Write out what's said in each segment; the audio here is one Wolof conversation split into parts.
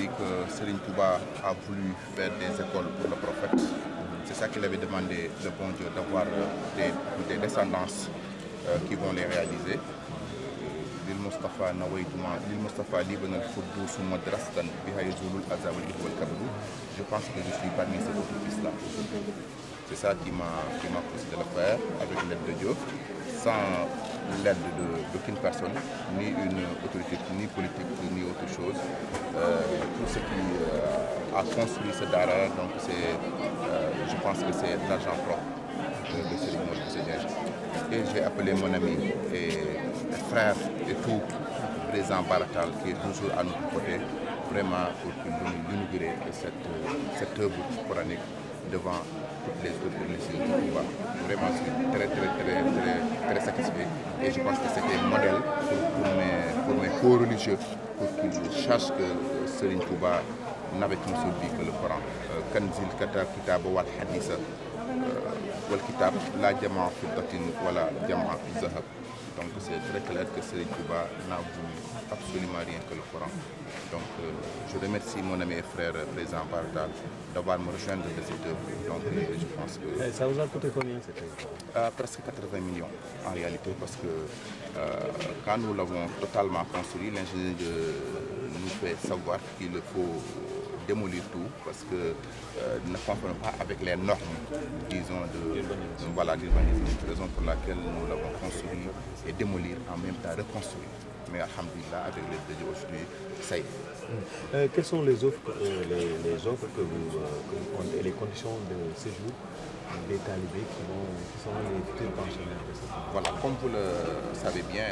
dit que Serigne Touba a voulu faire des écoles pour le prophète. C'est ça qu'il avait demandé, le bon Dieu, d'avoir des descendances qui vont les réaliser. للمصطفى نويتما للمصطفى لبن القدوس مدرسة بها يزول الأذى والكبد. Je pense que je suis parmi ces autres fils-là. C'est ça qui m'a poussé de le faire avec l'aide de Dieu, sans l'aide d'aucune personne, ni une autorité, ni politique, ni autre chose. Tout ce qui a construit ce dara, donc je pense que c'est de l'argent propre de Serigne Modou Bousso Dieng. Et j'ai appelé mon ami et frère et tout, président Baratal, qui est toujours à notre côté, vraiment pour l'inaugurer cette œuvre coranique devant toutes les autres religions du Touba. Vraiment, je suis très satisfait. Et je pense que c'était un modèle pour mes co-religieux, pour qu'ils sachent que Serigne Touba n'avait qu'un seul but que le Coran. Kanzil kitab wal hadith wal kitab la jama fiddatin wala jama zahab. Donc c'est très clair que Serigne Touba n'a voulu absolument rien que le Coran. Donc je remercie mon ami et frère président Baratal d'avoir me rejoindre de cette œuvre. Donc je pense que... Ça vous a coûté combien cette œuvre? Presque 80 millions en réalité, parce que quand nous l'avons totalement construit, l'ingénieur nous fait savoir qu'il faut démolir tout parce que ne conforme pas avec les normes, disons, d'urbanisme. C'est la raison pour laquelle nous l'avons construit et démolir en même temps reconstruire. Mais alhamdoulilah, avec l'aide de Dieu aujourd'hui, ça y est. Quelles sont les offres que vous comptez et les conditions de séjour des talibés qui sont les futurs pensionnaires de cette ville? Voilà, comme vous le savez bien,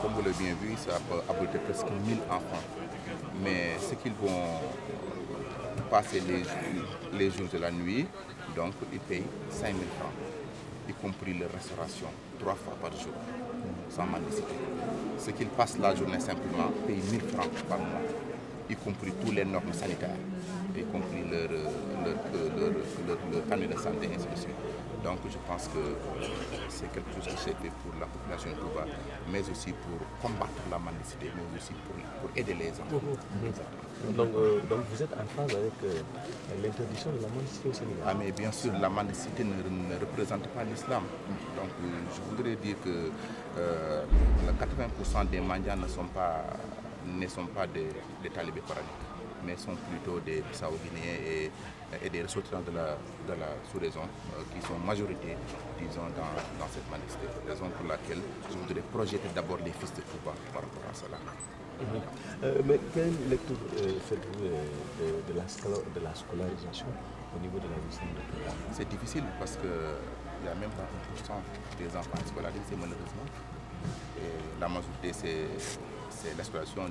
comme vous l'avez bien vu, ça peut abriter presque 1000 enfants. Mais ce qu'ils vont passer les jours de la nuit, donc ils payent 5 000 francs, y compris leur restauration, 3 fois par jour, sans mendicité. Ce qu'ils passent la journée simplement payent 1 000 francs par mois, y compris toutes les normes sanitaires, y compris leur carnet de santé, et ainsi de suite. Donc je pense que c'est quelque chose que j'ai fait pour la population de Touba, mais aussi pour combattre la mendicité, mais aussi pour aider les enfants. Donc vous êtes en phase avec l'interdiction de la mendicité au Sénégal? Ah mais bien sûr, la mendicité ne représente pas l'islam. Donc je voudrais dire que 80% des mendiants ne sont pas des talibés coraniques, mais sont plutôt des Bissau-Guinéens et des ressortissants de la sous-région qui sont majorité, disons, dans cette mendicité. Raison pour laquelle je voudrais projeter d'abord les fils de Touba par rapport à cela. Mais quelle lecture faites-vous de la scolarisation au niveau de la mission de Touba? C'est difficile parce qu'il n'y a même pas 1% des enfants scolarisés malheureusement. Et la majorité c'est l'exploitation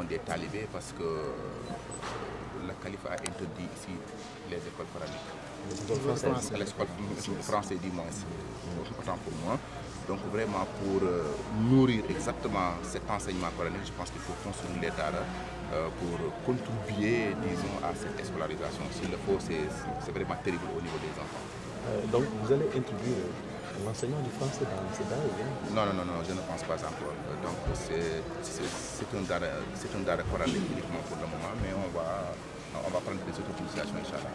des talibés parce que le calife a interdit ici les écoles coraniques. L'école française du moins, autant pour moi. Donc vraiment pour nourrir exactement cet enseignement coranique, je pense qu'il faut construire les daras pour contribuer, disons, à cette scolarisation. S'il le faut, c'est vraiment terrible au niveau des enfants. Donc vous allez introduire l'enseignement du français dans ces daras ou bien? Non, je ne pense pas encore. Donc c'est un dara coranique uniquement pour le moment, mais on va prendre des autres utilisations, Inch'Allah.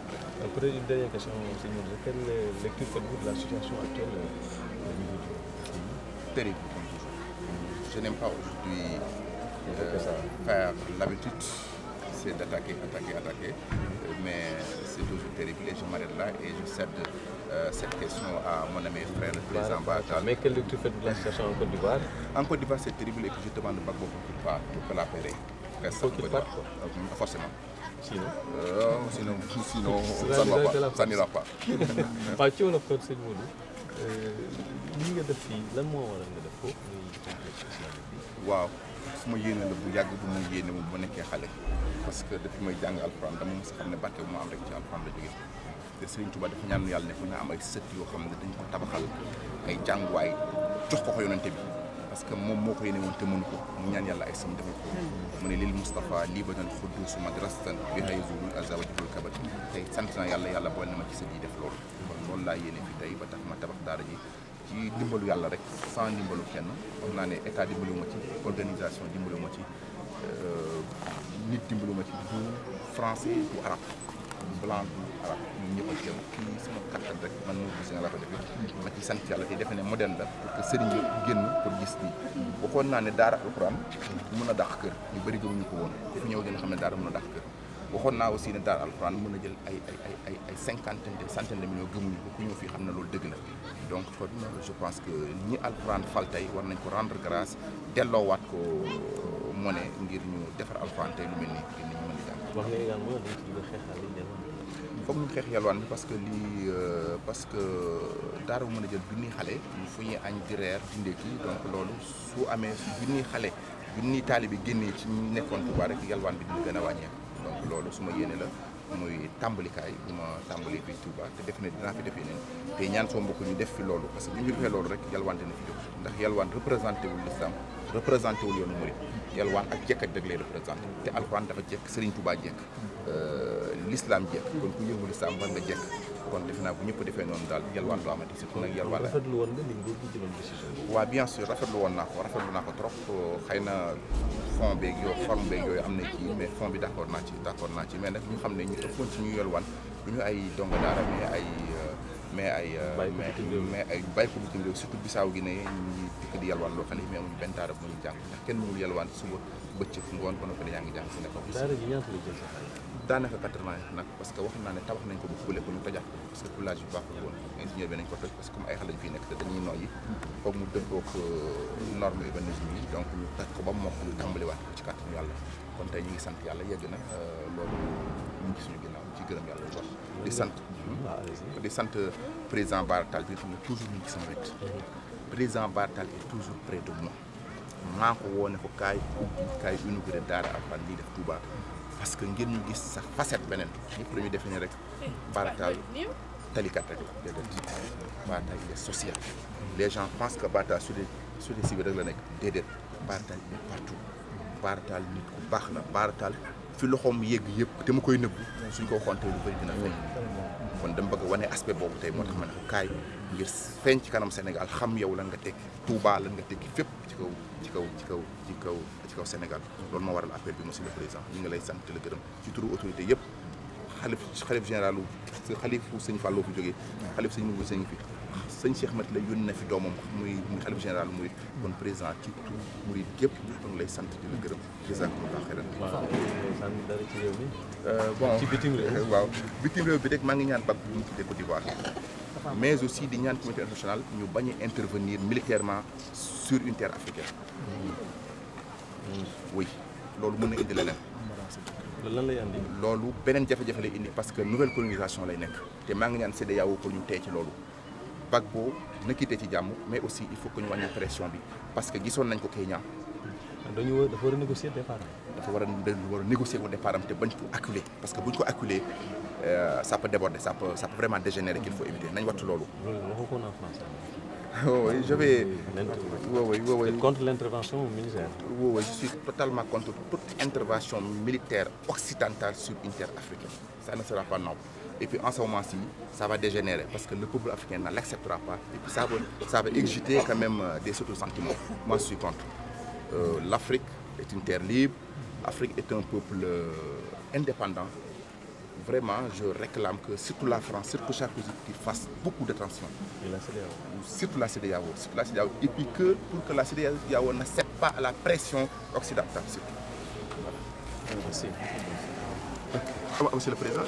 Peut-être une dernière question, Seigneur. Quelle lecture faites-vous de la situation actuelle au niveau du pays? Terrible, comme toujours. Je n'aime pas aujourd'hui faire l'habitude, c'est d'attaquer, mais c'est toujours terrible et je m'arrête là et je cède cette question à mon ami et frère, le président Baratal. Mais quelle lecture faites-vous de la situation en Côte d'Ivoire? En Côte d'Ivoire, c'est terrible et que je demande Gbagbo pour que la paix reste. Faut qu'il parte, quoi. Forcément. Sinon ça n'ira pas. waaw ci wolof kon sëñ Modou li nga def fii lan moo waral nga def ko muy complexe islamique bi? waaw su ma yéene la bu yàgg bu ma yéene bu ma nekkee xale parce que depuis may jàng alxuraan dama mos a xam ne barke bu ma am rek ci alxuraan la jógee te Serigne Touba dafa ñaan yàlla ne ko na am ay sët yoo xam ne dañ ko tabaxal ay jànguwaay jox ko yonente bi parce que moom moo ko yéene woon te mënu ko mu ñaan yàlla ay sam defal ko mu ne lil Moustapha libanal xuddus madrasatan biha yazulul azza wa jibul kabat tey sant naa yàlla boole na ma ci sët yi def loolu kon loolu laa yéene fi tey ba tax ma tabax daara ji ci ndimbalu yàlla rek sans ndimbalu kenn wax naa ne état dimbaliwu ma ci organisation dimbaliwu ma ci nit dimbalu ma ci du français du arabe blanc du arabe ñun ñëpp a ci yem kii sama kattan rek man moo gis nga la ko defee ma ci sant yàlla te defe ne modèle la pour que sëriñ yi génn pour gis nii waxoon naa ne daara alxuraan mën a dàq kër ñu bëri gëmuñu ko woon ku fi ñëw dina xam ne daara mën a dàq kër waxoon naa aussi ne daara alxuraan mën a jël ay cinquantaine de centaine de millions gëmuñu ko ku ñëw fii xam ne loolu dëgg la donc kon je pense que ñi alxuraan fal tey war nañ ko rendre grâce delloowaat ko monnaie ngir ñu defar alxuraan tey lu mel nii ngir nit ñi mën a jàng. wax nga également dañ ci bëgg a xeexal li foog ñu xeex yalwaan bi parce que daara bu mën a jël junniy xale fu ñuy añ di reer di ndékki donc loolu su amee junniy xale junniy taalibe bi génnee ci ñu nekkoon Touba rek yalwaan bi dina gën a wàññeeku donc loolu su ma yéene la muy tàmbalikaay bu ma tàmbalee fii Touba te def ne dinaa fi def yeneen te ñaan soo mbokk ñu def fi loolu parce que bu ñu defee loolu rek yalwaan dina fi jóg ndax yalwaan représenté wul l'islam représenté wul yoonu murid yalwaan ak jekk ak dëgg lay représenté te alxuraan dafa jekk Serigne Touba jekk l'islam jekk kon ku yëngu l'islam war nga jekk kon defe naa bu ñëpp defee noonu daal yalwaan du amati surtout nag yalwaan la. rafetlu woon nga ni nguur gi jëloon décision bi. waaw bien sûr rafetlu naa ko trop xëy na fond beeg yooyu forme beeg yooyu am na kii mais fond bi d'accord naa ci mais nag ñu xam ne ñu ëppoon ci ñu yalwaan du ñu ay donga daara mais ay bàyyi ko bitim réew surtout Bissau gi ne ñi dikk di yalwaan loo xam ne mais amuñu benn daara bu ñuy jàng ndax kenn mënul yalwaan suba bëccëg ngoon ba noppi yaa ngi jàng si nekk daara ji ñaata la jël sa xaalis. daanaka 80 nag parce que wax naa ne tabax nañ ko bu fule ko ñu tojaat ko parce que coulage bi baaxul woon ingénieur bi nañ ko toj parce que comme ay xale yu fii nekk te dañuy noyyi foog mu dëppook norme urbanisme yi donc ñu toj ko ba mu mokk ñu tàmbaliwaat ko ci kàttanu yàlla kon tey ñu ngi sant yàlla yegg na loolu ñu ngi suñu ginnaaw ci gërëm yàlla bu baax di sant président Bara Tall bi nga xam ne toujours ñu ngi ci sama wet président Bara Tall est toujours près de moi maa ko woo ne ko kaay inauguré daara alxuraan lii def Touba parce que ngir ñu gis sax facette beneen ñëpp dañuy defe ne rek Bara Tall talikat rek la déedéet Bara Tall il est social les gens pensent que Bara Tall sur les civils rek la nekk déedéet Bara Tall il est partout Bara Tall nit ku baax la Bara Tall fi loxoom yegg yëpp te mu koy nëbbu suñ ko waxoon tey lu bëri dina feeñ kon dama bëgg wane aspect boobu tey moo tax ma ne ko kaay ngir feeñ ci kanam Sénégal xam yow lan nga tekki Touba lan nga tekki fépp ci kaw Sénégal loolu moo waral appel bi monsieur le président ñu ngi lay sant la gërëm ci turu autorité yëpp xalif général xalifu sëñ Fallou fi jógee xalif sëñ Mourou sëñ fi sëñ Cheikh Mat la yónni na fi doomam muy xalif général Mouride kon président ci turu Mouride yëpp ñu ngi lay sant di la gërëm jazakumullahu xayran. dara ci réew mi. bon ci bitim réew. waaw bitim réew bi rek maa ngi ñaan BAC bu ñu tuddee Côte d'Ivoire mais aussi di ñaan communauté internationale ñu bañ a intervenir militairement sur une terre africaine. oui loolu mën na indi leneen. lan lay andi. loolu beneen jafe-jafe lay indi parce que nouvelle colonisation lay nekk te maa ngi ñaan CEDEAO pour ñu tey ci loolu Gbagbo na quitté ci jàmm mais aussi il faut que ñu wàññi pression bi parce que gisoon nañ ko Kenya. dafa war a négocier départ. dafa war a négocier au départ am te bañ ko acculer parce que buñ ko acculer ça peut déborder ça peut vraiment dégénérer qu'il faut éviter nañ wattu loolu. loolu waxu ko en français. oui je vais. oui. contre l'intervention militaire. oui je suis totalement contre toute intervention militaire occidentale sur une terre africaine ça ne sera pas noble et puis en ce moment-ci ça va dégénérer parce que le peuple africain ne l'acceptera pas et puis ça va exciter quand même des autres sentiments moi je suis contre. L'Afrique est une terre libre, l'Afrique est un peuple indépendant. Vraiment, je réclame que surtout la France, surtout Sarkozy, qu'il fasse beaucoup d'attention. Et la CEDEAO. Surtout la CEDEAO. Et puis pour que la CEDEAO ne cède pas à la pression occidentale. Surtout. Voilà. Merci. Monsieur le Président,